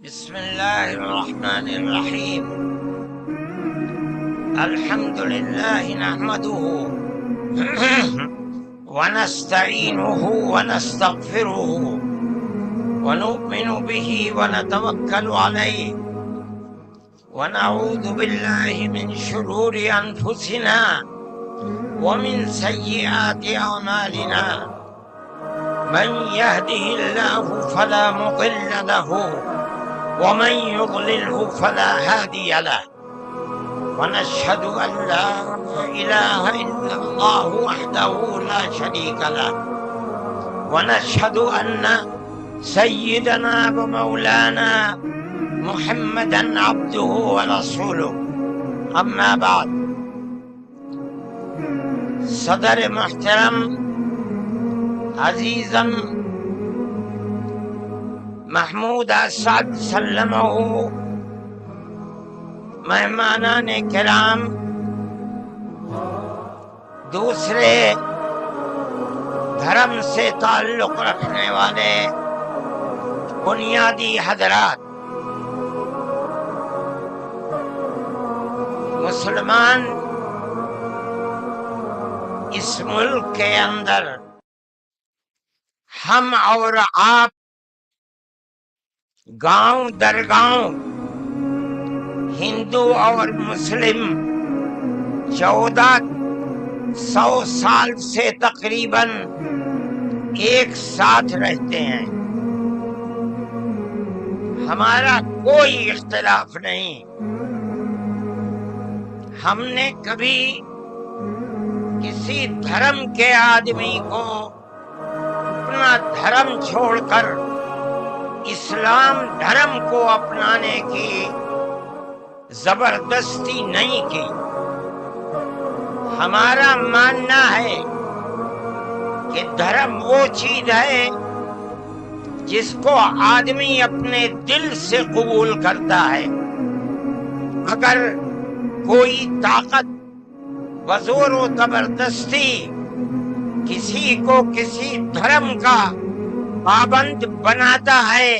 بسم الله الرحمن الرحيم. الحمد لله نحمده ونستعينه ونستغفره ونؤمن به ونتوكل عليه ونعوذ بالله من شرور أنفسنا ومن سيئات أعمالنا. من يهده الله فلا مضل له ومن يضلله فلا هادي له. ونشهد أن لا إله إلا الله وحده لا شريك له. ونشهد أن سيدنا ومولانا محمدا عبده ورسوله. أما بعد، صدر محترم عزیزم محمود اسعد سلمہ، مہمانان کرام، دوسرے دھرم سے تعلق رکھنے والے بنیادی حضرات، مسلمان اس ملک کے اندر ہم اور آپ گاؤں در گاؤں، ہندو اور مسلم 1400 سال سے تقریباً ایک ساتھ رہتے ہیں. ہمارا کوئی اختلاف نہیں. ہم نے کبھی کسی دھرم کے آدمی کو اپنا دھرم چھوڑ کر اسلام دھرم کو اپنانے کی زبردستی نہیں کی. ہمارا ماننا ہے کہ دھرم وہ چیز ہے جس کو آدمی اپنے دل سے قبول کرتا ہے. اگر کوئی طاقت بزور و زبردستی کسی کو کسی دھرم کا پابند بناتا ہے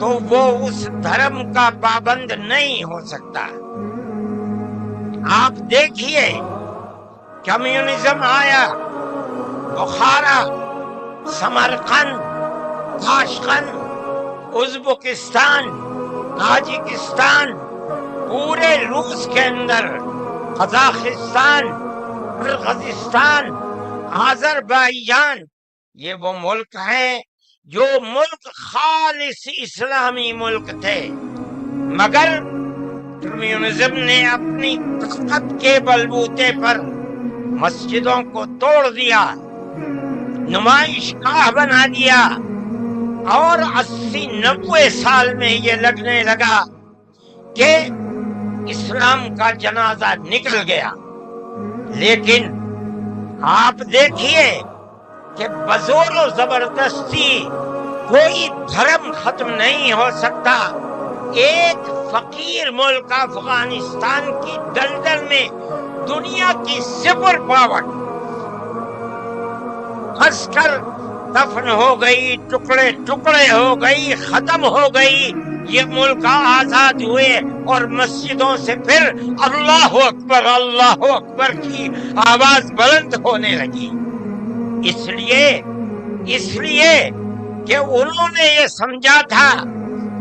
تو وہ اس دھرم کا پابند نہیں ہو سکتا. آپ دیکھیے، کمیونزم آیا، بخارا، سمرقند، تاشقند، ازبکستان، تاجکستان، پورے روس کے اندر، قزاقستان، قرغیزستان، آذربائیجان، یہ وہ ملک ہیں جو ملک خالص اسلامی ملک تھے، مگر کمیونزم نے اپنی طاقت کے بلبوتے پر مسجدوں کو توڑ دیا، نمائش گاہ بنا دیا، اور 80-90 سال میں یہ لگنے لگا کہ اسلام کا جنازہ نکل گیا. لیکن آپ دیکھیے کہ بزور و زبردستی کوئی دھرم ختم نہیں ہو سکتا. ایک فقیر ملک افغانستان کی دلدل میں دنیا کی سپر پاور پھنس کر دفن ہو گئی، ٹکڑے ٹکڑے ہو گئی، ختم ہو گئی. یہ ملک آزاد ہوئے اور مسجدوں سے پھر اللہ اکبر کی آواز بلند ہونے لگی. اس لیے کہ انہوں نے یہ سمجھا تھا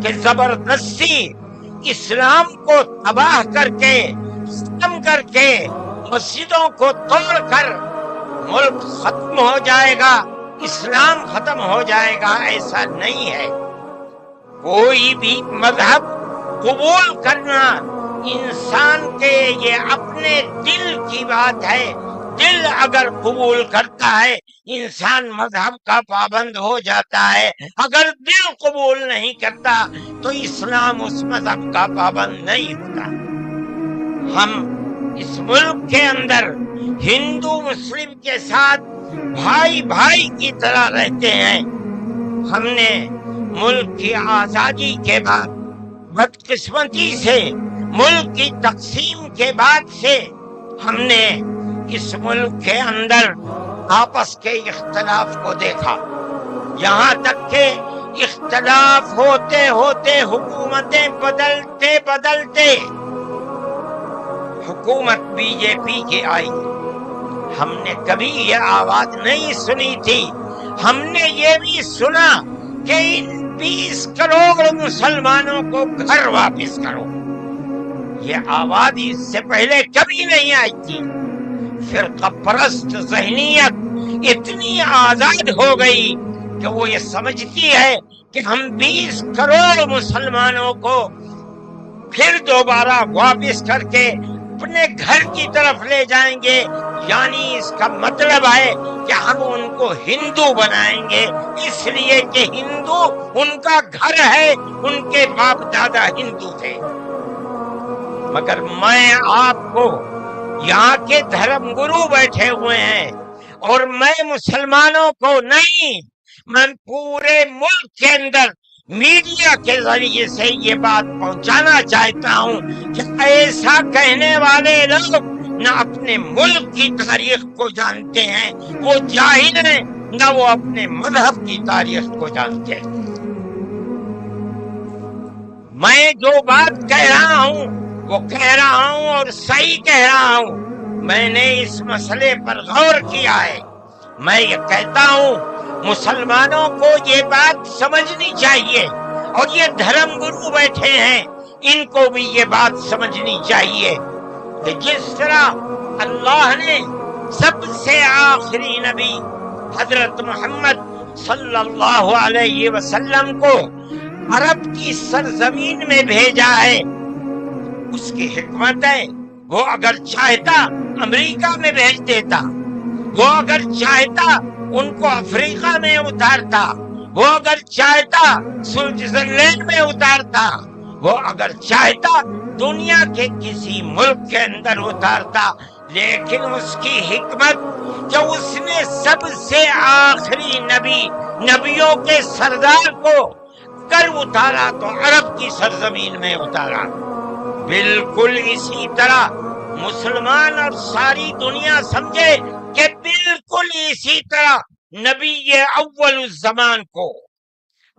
کہ زبردستی اسلام کو تباہ کر کے، ختم کر کے، مسجدوں کو توڑ کر ملک ختم ہو جائے گا، اسلام ختم ہو جائے گا. ایسا نہیں ہے. کوئی بھی مذہب قبول کرنا انسان کے یہ اپنے دل کی بات ہے. دل اگر قبول کرتا ہے انسان مذہب کا پابند ہو جاتا ہے. اگر دل قبول نہیں کرتا تو اسلام اس مذہب کا پابند نہیں ہوتا. ہم اس ملک کے اندر ہندو مسلم کے ساتھ بھائی بھائی کی طرح رہتے ہیں. ہم نے ملک کی آزادی کے بعد، بدقسمتی سے ملک کی تقسیم کے بعد سے، ہم نے اس ملک کے اندر آپس کے اختلاف کو دیکھا. یہاں تک کہ اختلاف ہوتے ہوتے حکومتیں بدلتے بدلتے حکومت بی جے پی کی آئی، ہم نے کبھی یہ آواز نہیں سنی تھی. ہم نے یہ بھی سنا کہ ان 20 کروڑ مسلمانوں کو گھر واپس کرو. یہ آواز اس سے پہلے کبھی نہیں آئی تھی. فرقہ پرست ذہنیت اتنی آزاد ہو گئی کہ وہ یہ سمجھتی ہے کہ ہم 20 کروڑ مسلمانوں کو پھر دوبارہ واپس کر کے اپنے گھر کی طرف لے جائیں گے. یعنی اس کا مطلب ہے کہ ہم ان کو ہندو بنائیں گے، اس لیے کہ ہندو ان کا گھر ہے، ان کے باپ دادا ہندو تھے. مگر میں آپ کو، یہاں کے دھرم گرو بیٹھے ہوئے ہیں اور میں مسلمانوں کو نہیں، میں پورے ملک کے اندر میڈیا کے ذریعے سے یہ بات پہنچانا چاہتا ہوں کہ ایسا کہنے والے لوگ نہ اپنے ملک کی تاریخ کو جانتے ہیں، وہ جاہل ہیں، نہ وہ اپنے مذہب کی تاریخ کو جانتے ہیں. میں جو بات کہہ رہا ہوں وہ کہہ رہا ہوں اور صحیح کہہ رہا ہوں. میں نے اس مسئلے پر غور کیا ہے. میں یہ کہتا ہوں مسلمانوں کو یہ بات سمجھنی چاہیے، اور یہ دھرم گرو بیٹھے ہیں ان کو بھی یہ بات سمجھنی چاہیے کہ جس طرح اللہ نے سب سے آخری نبی حضرت محمد صلی اللہ علیہ وسلم کو عرب کی سرزمین میں بھیجا ہے، اس کی حکمت ہے. وہ اگر چاہتا امریکہ میں بھیج دیتا، وہ اگر چاہتا ان کو افریقہ میں اتارتا، وہ اگر چاہتا سوئٹزرلینڈ میں اتارتا، وہ اگر چاہتا دنیا کے کسی ملک کے اندر اتارتا. لیکن اس کی حکمت کہ اس نے سب سے آخری نبی، نبیوں کے سردار کو کر اتارا تو عرب کی سرزمین میں اتارا. بالکل اسی طرح مسلمان اور ساری دنیا سمجھے کہ بالکل اسی طرح نبی اول الزمان کو،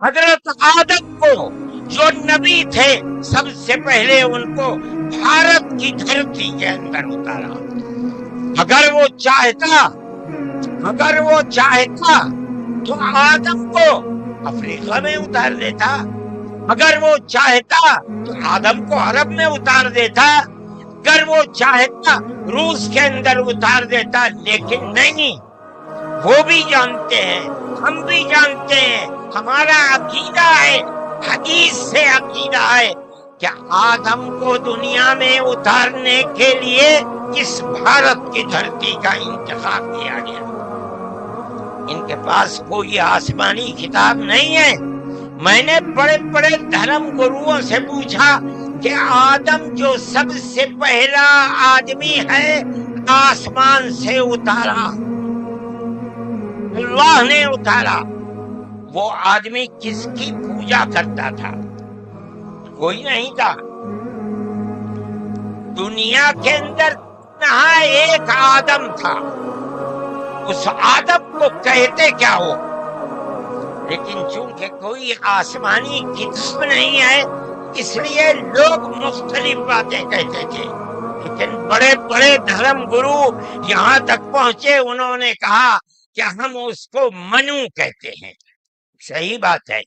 حضرت آدم کو جو نبی تھے، سب سے پہلے ان کو بھارت کی دھرتی کے اندر اتارا. اگر وہ چاہتا تو آدم کو افریقہ میں اتار دیتا، اگر وہ چاہتا تو آدم کو عرب میں اتار دیتا، اگر وہ چاہتا روس کے اندر اتار دیتا. لیکن نہیں، وہ بھی جانتے ہیں، ہم بھی جانتے ہیں، ہمارا عقیدہ ہے، حدیث سے عقیدہ ہے کہ آدم کو دنیا میں اتارنے کے لیے اس بھارت کی دھرتی کا انتخاب کیا گیا. ان کے پاس کوئی آسمانی کتاب نہیں ہے. میں نے بڑے بڑے دھرم گروؤں سے پوچھا کہ آدم جو سب سے پہلا آدمی ہے آسمان سے اتارا، اللہ نے اتارا، وہ آدمی کس کی پوجا کرتا تھا؟ کوئی نہیں تھا. دنیا کے اندر نہ ایک آدم تھا. اس آدم کو کہتے کیا ہو؟ لیکن چونکہ کوئی آسمانی کتاب نہیں ہے اس لیے لوگ مختلف باتیں کہتے تھے. لیکن بڑے بڑے دھرم گرو یہاں تک پہنچے، انہوں نے کہا کہ ہم اس کو منو کہتے ہیں. صحیح بات ہے،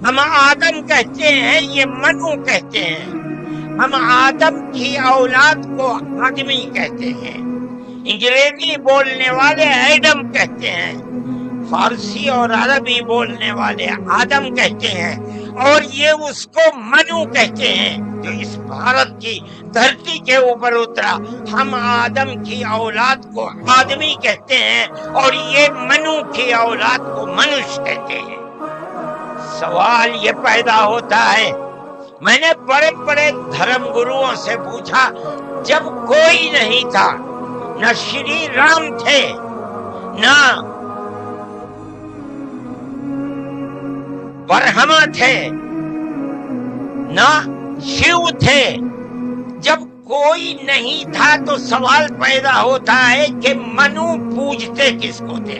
ہم آدم کہتے ہیں، یہ منو کہتے ہیں. ہم آدم کی اولاد کو آدمی کہتے ہیں. انگریزی بولنے والے ایڈم کہتے ہیں، فارسی اور عربی بولنے والے آدم کہتے ہیں، اور یہ اس کو منو کہتے ہیں جو اس بھارت کی دھرتی کے اوپر اترا. ہم آدم کی اولاد کو آدمی کہتے ہیں اور یہ منو کی اولاد کو منش کہتے ہیں. سوال یہ پیدا ہوتا ہے، میں نے بڑے بڑے دھرم گروؤں سے پوچھا، جب کوئی نہیں تھا، نہ شری رام تھے، نہ برہما تھے، نہ شیو تھے، جب کوئی نہیں تھا تو سوال پیدا ہوتا ہے کہ منو پوجتے کس کو تھے؟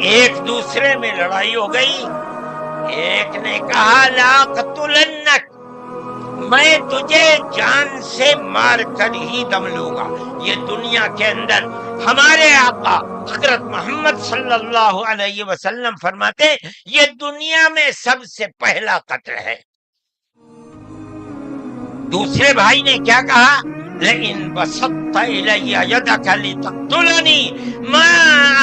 ایک دوسرے میں لڑائی ہو گئی. ایک نے کہا لا قتلنک، میں تجھے جان سے مار کر ہی دم لوں گا. یہ دنیا کے اندر ہمارے آقا حضرت محمد صلی اللہ علیہ وسلم فرماتے یہ دنیا میں سب سے پہلا قتل ہے. دوسرے بھائی نے کیا کہا؟ لئن بسطت الی یدک لتقتلنی ما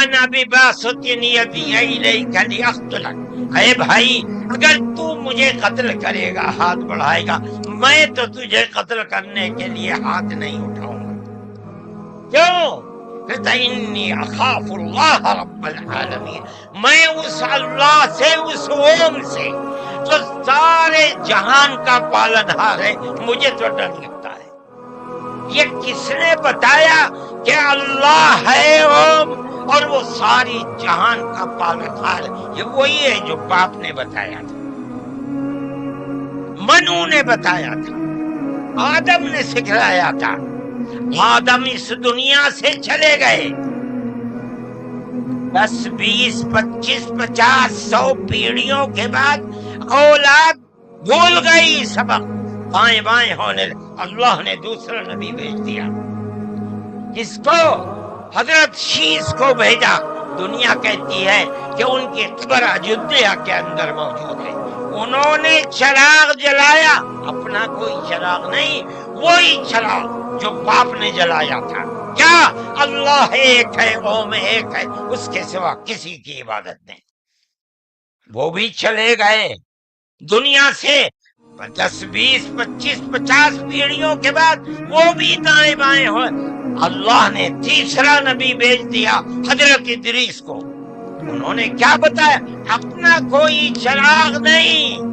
انا بباسط یدی الیک لاقتلک. اے بھائی اگر تو مجھے قتل کرے گا، ہاتھ بڑھائے گا، میں تو تجھے قتل کرنے کے لیے ہاتھ نہیں اٹھاؤں گا. کیوں؟ کہتا انی اخاف اللہ رب العالمین، میں اس اللہ سے، اس اوم سے جو سارے جہان کا پالنہار ہے، مجھے تو ڈر لگتا ہے. یہ کس نے بتایا کہ اللہ ہے اوم اور وہ ساری جہان کا پالنہار؟ یہ وہی ہے جو باپ نے بتایا تھا، منو نے بتایا تھا، آدم نے سکھلایا تھا. آدم اس دنیا سے چلے گئے، 10 20 25 50 100 پیڑھیوں کے بعد اولاد بھول گئی سبق، بائیں بائیں ہونے. اللہ نے دوسرا نبی بھیج دیا، جس کو حضرت شیس کو بھیجا. دنیا کہتی ہے کہ ان کی قبر اجودھیا کے اندر موجود ہے. انہوں نے چراغ جلایا، اپنا کوئی چراغ نہیں، وہی چراغ جو باپ نے جلایا تھا. کیا؟ اللہ ایک ہے، اوم ایک ہے، اس کے سوا کسی کی عبادت نہیں. وہ بھی چلے گئے دنیا سے 10 20 25 50 پیڑھیوں کے بعد، وہ بھی دائیں بائیں ہوئے. اللہ نے تیسرا نبی بھیج دیا حضرت ادریس کو. انہوں نے کیا بتایا؟ اپنا کوئی چراغ نہیں،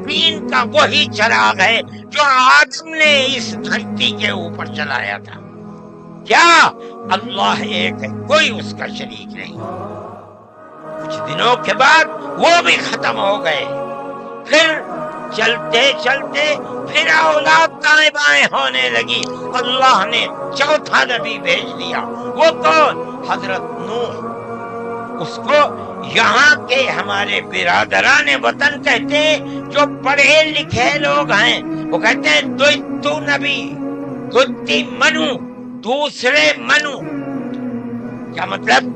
دین کا وہی چراغ ہے جو آدم نے اس دھرتی کے اوپر جلایا تھا. کیا؟ اللہ ایک ہے، کوئی اس کا شریک نہیں. کچھ دنوں کے بعد وہ بھی ختم ہو گئے. پھر چلتے چلتے پھر اولاد دائیں بائیں ہونے لگی. اللہ نے چوتھا نبی بھیج دیا. وہ کون؟ حضرت نوح. اس کو یہاں کے ہمارے برادران وطن کہتے ہیں، جو پڑھے لکھے لوگ ہیں وہ کہتے ہیں دویتو نبی، دوتی منو، دوسرے منو. کیا مطلب؟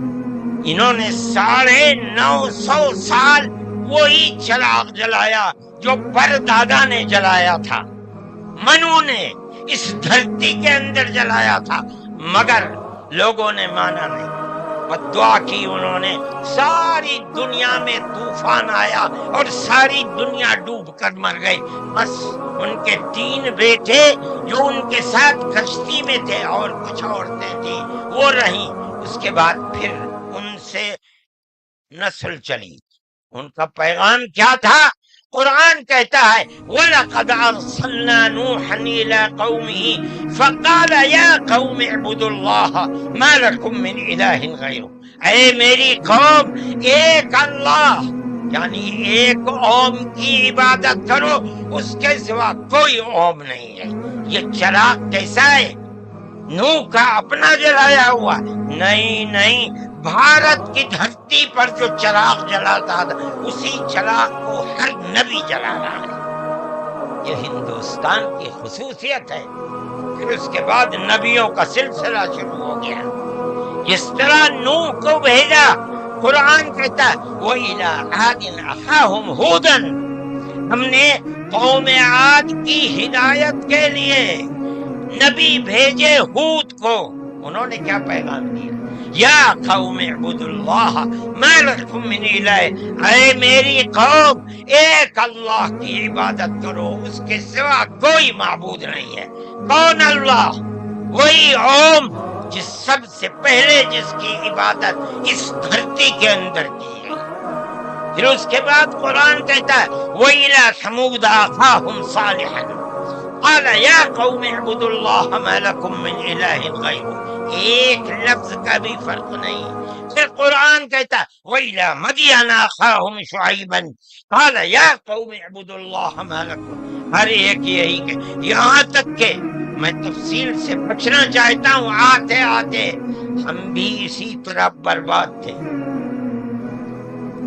انہوں نے 950 سال وہی چراغ جلایا جو پردادا نے جلایا تھا، منو نے اس دھرتی کے اندر جلایا تھا، مگر لوگوں نے مانا نہیں. دعا کی انہوں نے، ساری دنیا میں طوفان آیا اور ساری دنیا ڈوب کر مر گئی. بس ان کے 3 بیٹے جو ان کے ساتھ کشتی میں تھے اور کچھ عورتیں تھیں وہ رہیں. اس کے بعد پھر ان سے نسل چلی. ان کا پیغام کیا تھا؟ قرآن کہتا ہے وَلَقَدْ أَرْسَلْنَا نُوحًا إِلَىٰ قَوْمِهِ فَقَالَ يَا قَوْمِ اعْبُدُوا اللَّهَ مَا لَكُم مِّنْ إِلَٰهٍ غَيْرُهُ. اے میری قوم، ایک اللہ یعنی ایک اوم کی عبادت کرو، اس کے سوا کوئی اوم نہیں ہے. یہ چراغ کیسا ہے؟ نوح کا اپنا جلایا ہوا؟ نہیں، بھارت کی دھرتی پر جو چراغ جلاتا تھا اسی چراغ کو ہر نبی جلا رہا ہے. یہ ہندوستان کی خصوصیت ہے. پھر اس کے بعد نبیوں کا سلسلہ شروع ہو گیا. جس طرح نوح کو بھیجا، قرآن کہتا ہے وَإِلَىٰ عَادٍ أَخَاهُمْ هُودًا، ہم نے قوم عاد کی ہدایت کے لیے نبی بھیجے ہود کو. انہوں نے کیا پیغام دیا؟ یا قوم اعبدوا اللہ ما لکم من الہ، اے میری قوم ایک اللہ کی عبادت کرو، اس کے سوا کوئی معبود نہیں ہے. کون اللہ؟ وہی اوم جس سب سے پہلے جس کی عبادت اس دھرتی کے اندر کی ہے. پھر اس کے بعد قرآن کہتا ہے وَإِلَىٰ ثَمُودَ أَخَاهُمْ صَالِحًا قال یا قوم اعبدوا اللہ ما لکم من الہ غیرہ. ایک لفظ کا بھی فرق نہیں. پھر قرآن کہتا وَإِلَىٰ مَدْيَنَ أَخَاهُمْ شُعَيْبًا قال یا قوم اعبدوا اللہ ما لکم. ہر ایک یہی کہ یہاں تک کہ میں تفصیل سے بچنا چاہتا ہوں، آتے آتے ہم بھی اسی طرح برباد تھے.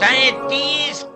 33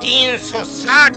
360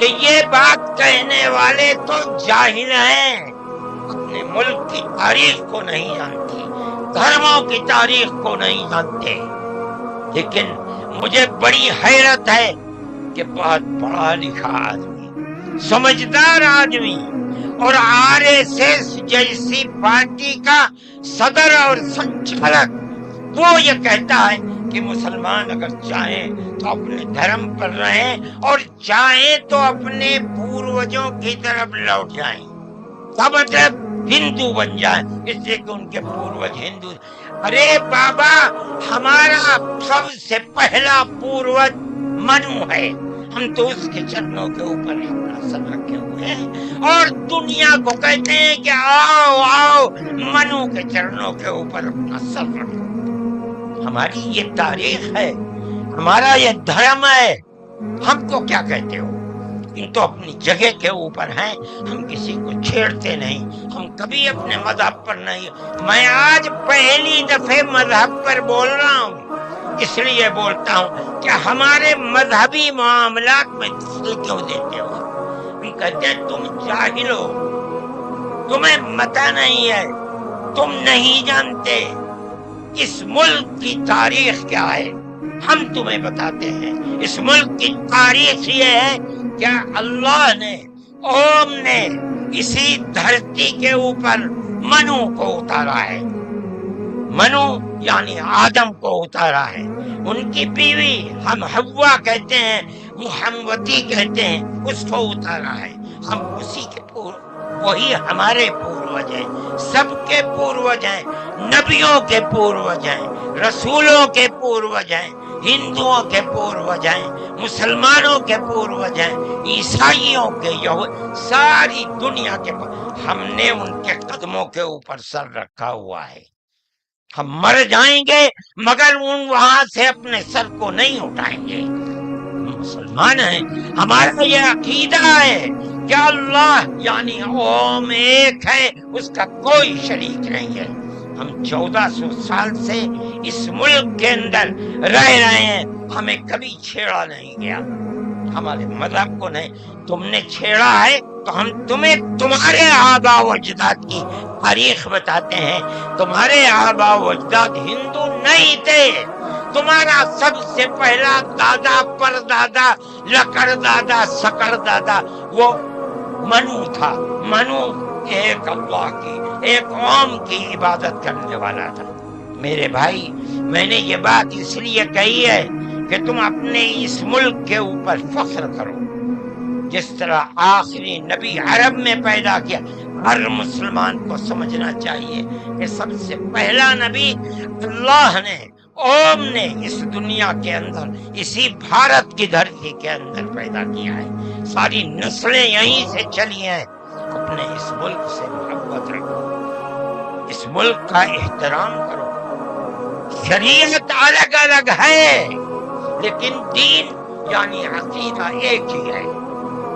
کہ یہ بات کہنے والے تو جاہل ہیں، اپنے ملک کی تاریخ کو نہیں جانتے، دھرموں کی تاریخ کو نہیں جانتے۔ لیکن مجھے بڑی حیرت ہے کہ بہت پڑھا لکھا آدمی، سمجھدار آدمی اور RSS جیسی پارٹی کا صدر اور سنچالک وہ یہ کہتا ہے کہ مسلمان اگر چاہیں تو اپنے دھرم پر رہیں اور چاہیں تو اپنے پوروجوں کی طرف لوٹ جائیں، کا مطلب ہندو بن جائیں، اس لیے کہ ان کے پوروج ہندو۔ ارے بابا، ہمارا سب سے پہلا پوروج منو ہے، ہم تو اس کے چرنوں کے اوپر اپنا سر رکھے ہوئے ہیں اور دنیا کو کہتے ہیں کہ آؤ آؤ منو کے چرنوں کے اوپر اپنا سر رکھو۔ ہماری یہ تاریخ ہے، ہمارا یہ دھرم ہے، ہم کو کیا کہتے ہو؟ ان تو اپنی جگہ کے اوپر ہیں، ہم کسی کو چھیڑتے نہیں، ہم کبھی اپنے مذہب پر نہیں۔ میں آج پہلی دفعہ مذہب پر بول رہا ہوں، اس لیے بولتا ہوں کہ ہمارے مذہبی معاملات میں دخل کیوں دیتے ہو؟ ہم کہتے ہیں تم جاہل ہو، تمہیں پتہ نہیں ہے، تم نہیں جانتے اس ملک کی تاریخ کیا ہے۔ ہم تمہیں بتاتے ہیں اس ملک کی تاریخ یہ ہے کہ اللہ نے، اوم نے اسی دھرتی کے اوپر منو کو اتارا ہے۔ منو یعنی آدم کو اتارا ہے، ان کی بیوی ہم حوا کہتے ہیں، وہ ہموتی کہتے ہیں، اس کو اتارا ہے۔ ہم اسی کے وہی ہمارے پوروج ہیں، سب کے پوروج ہیں، نبیوں کے پوروج ہیں، رسولوں کے پوروج ہیں، ہندوؤں کے پوروج ہیں، مسلمانوں کے پوروج ہیں، عیسائیوں کے، ساری دنیا کے ہم نے ان کے قدموں کے اوپر سر رکھا ہوا ہے۔ ہم مر جائیں گے مگر وہاں سے اپنے سر کو نہیں اٹھائیں گے۔ مسلمان ہیں، ہمارا یہ عقیدہ ہے کہ اللہ یعنی اوم ایک ہے، اس کا کوئی شریک نہیں ہے۔ ہم 1400 سال سے اس ملک کے اندر رہ رہے ہیں، ہمیں کبھی چھیڑا نہیں گیا، ہمارے مذہب کو نہیں۔ تم نے چھیڑا ہے تو ہم تمہیں تمہارے آباء و اجداد کی تاریخ بتاتے ہیں۔ تمہارے آباء و اجداد ہندو نہیں تھے، تمہارا سب سے پہلا دادا پر دادا لکڑ دادا سکڑ دادا وہ منو تھا۔ منو ایک اللہ کی، ایک قوم کی عبادت کرنے والا تھا۔ میرے بھائی، میں نے یہ بات اس لیے کہی ہے کہ تم اپنے اس ملک کے اوپر فخر کرو۔ جس طرح آخری نبی عرب میں پیدا کیا، ہر مسلمان کو سمجھنا چاہیے کہ سب سے پہلا نبی اللہ نے، اوم نے اس دنیا کے اندر، اسی بھارت کی دھرتی کے اندر پیدا کیا ہے۔ ساری نسلیں یہیں سے چلی ہیں۔ اپنے اس ملک سے محبت رکھو، اس ملک کا احترام کرو۔ شریعت الگ الگ ہے لیکن دین یعنی عقیدہ ایک ہی ہے،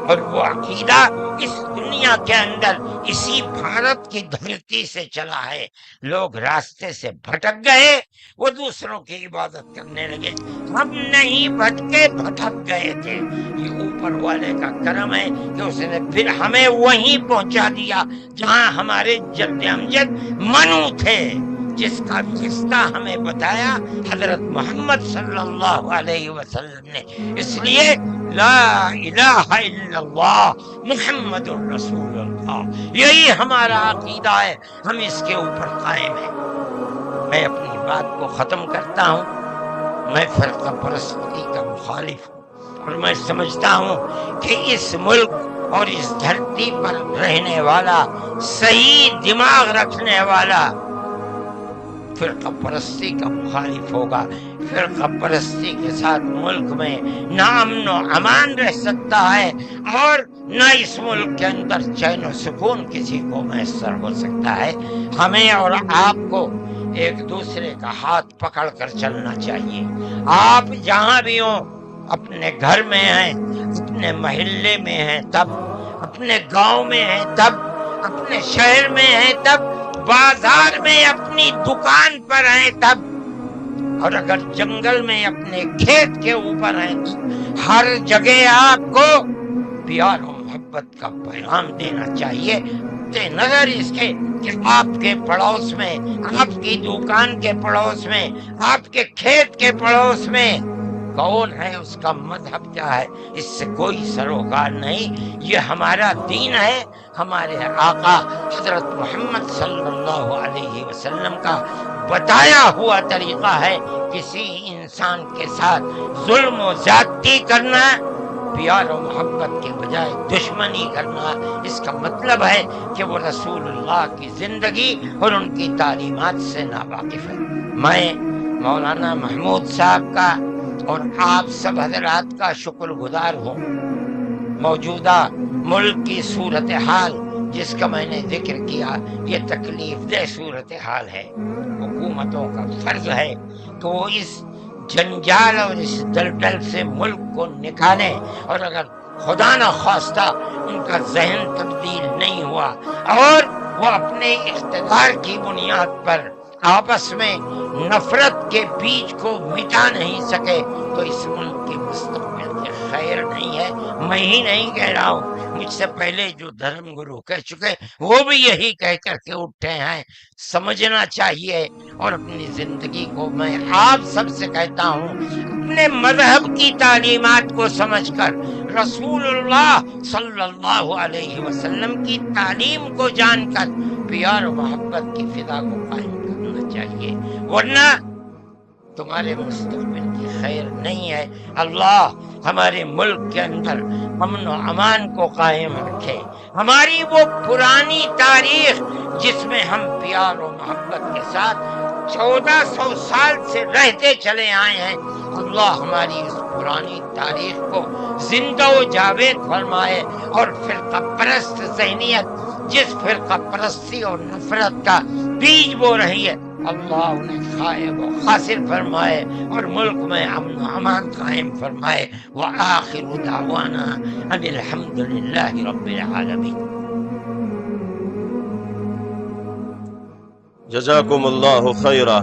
اور وہ عقیدہ اس دنیا کے اندر اسی بھارت کی دھرتی سے چلا ہے۔ لوگ راستے سے بھٹک گئے، وہ دوسروں کی عبادت کرنے لگے، ہم نہیں بھٹکے، بھٹک گئے تھے۔ یہ اوپر والے کا کرم ہے کہ اس نے پھر ہمیں وہیں پہنچا دیا جہاں ہمارے جد امجد منو تھے، جس کا قصہ ہمیں بتایا حضرت محمد صلی اللہ علیہ وسلم نے۔ اس لیے لا الہ الا اللہ محمد الرسول اللہ، یہی ہمارا عقیدہ ہے، ہم اس کے اوپر قائم ہیں۔ میں اپنی بات کو ختم کرتا ہوں۔ میں فرقہ پرستی کا مخالف ہوں، اور میں سمجھتا ہوں کہ اس ملک اور اس دھرتی پر رہنے والا، صحیح دماغ رکھنے والا فرقہ پرستی کا مخالف ہوگا۔ فرقہ پرستی کے ساتھ ملک میں نہ امن و امان رہ سکتا ہے، اور نہ اس ملک کے اندر چین و سکون کسی کو میسر ہو سکتا ہے۔ ہمیں اور آپ کو ایک دوسرے کا ہاتھ پکڑ کر چلنا چاہیے۔ آپ جہاں بھی ہوں، اپنے گھر میں ہیں، اپنے محلے میں ہیں تب، اپنے گاؤں میں ہیں تب، اپنے شہر میں ہیں تب، بازار میں اپنی دکان پر ہیں تب، اور اگر جنگل میں اپنے کھیت کے اوپر ہیں تو ہر جگہ آپ کو پیار و محبت کا پیغام دینا چاہیے، نظر اس کے کہ آپ کے پڑوس میں، آپ کی دکان کے پڑوس میں، آپ کے کھیت کے پڑوس میں کون ہے، اس کا مذہب کیا ہے، اس سے کوئی سروکار نہیں۔ یہ ہمارا دین ہے، ہمارے آقا حضرت محمد صلی اللہ علیہ وسلم کا بتایا ہوا طریقہ ہے۔ کسی انسان کے ساتھ ظلم و زیادتی کرنا، پیار و محبت کے بجائے دشمنی کرنا، اس کا مطلب ہے کہ وہ رسول اللہ کی زندگی اور ان کی تعلیمات سے ناواقف ہے۔ میں مولانا محمود صاحب کا اور آپ سب حضرات کا شکر گزار ہوں۔ موجودہ ملک کی صورتحال جس کا میں نے ذکر کیا، یہ تکلیف دہ صورتحال ہے۔ حکومتوں کا فرض ہے کہ وہ اس جنجال اور اس دلدل سے ملک کو نکالیں، اور اگر خدا نہ خواستہ ان کا ذہن تبدیل نہیں ہوا اور وہ اپنے اقتدار کی بنیاد پر آپس میں نفرت کے بیج کو مٹا نہیں سکے تو اس ملک کے مستقبل کے خیر نہیں ہے۔ میں ہی نہیں کہہ رہا ہوں، مجھ سے پہلے جو دھرم گرو کہہ چکے وہ بھی یہی کہہ کر کے اٹھے ہیں۔ سمجھنا چاہیے، اور اپنی زندگی کو میں آپ سب سے کہتا ہوں، اپنے مذہب کی تعلیمات کو سمجھ کر، رسول اللہ صلی اللہ علیہ وسلم کی تعلیم کو جان کر پیار و محبت کی فضا کو قائم کرنا چاہیے، ورنہ تمہارے مستقبل کی خیر نہیں ہے۔ اللہ ہمارے ملک کے اندر امن و امان کو قائم رکھے۔ ہماری وہ پرانی تاریخ جس میں ہم پیار و محبت کے ساتھ 1400 سال سے رہتے چلے آئے ہیں، اللہ ہماری اس پرانی تاریخ کو زندہ و جاوید فرمائے، اور فرقہ پرست ذہنیت جس فرقہ پرستی اور نفرت کا بیج بو رہی ہے، اللہ انہیں خائب و خاسر فرمائے اور ملک میں امن و امان قائم فرمائے۔ وآخر دعوانا ان الحمد للہ رب العالمین۔ جزاکم اللہ خیرہ۔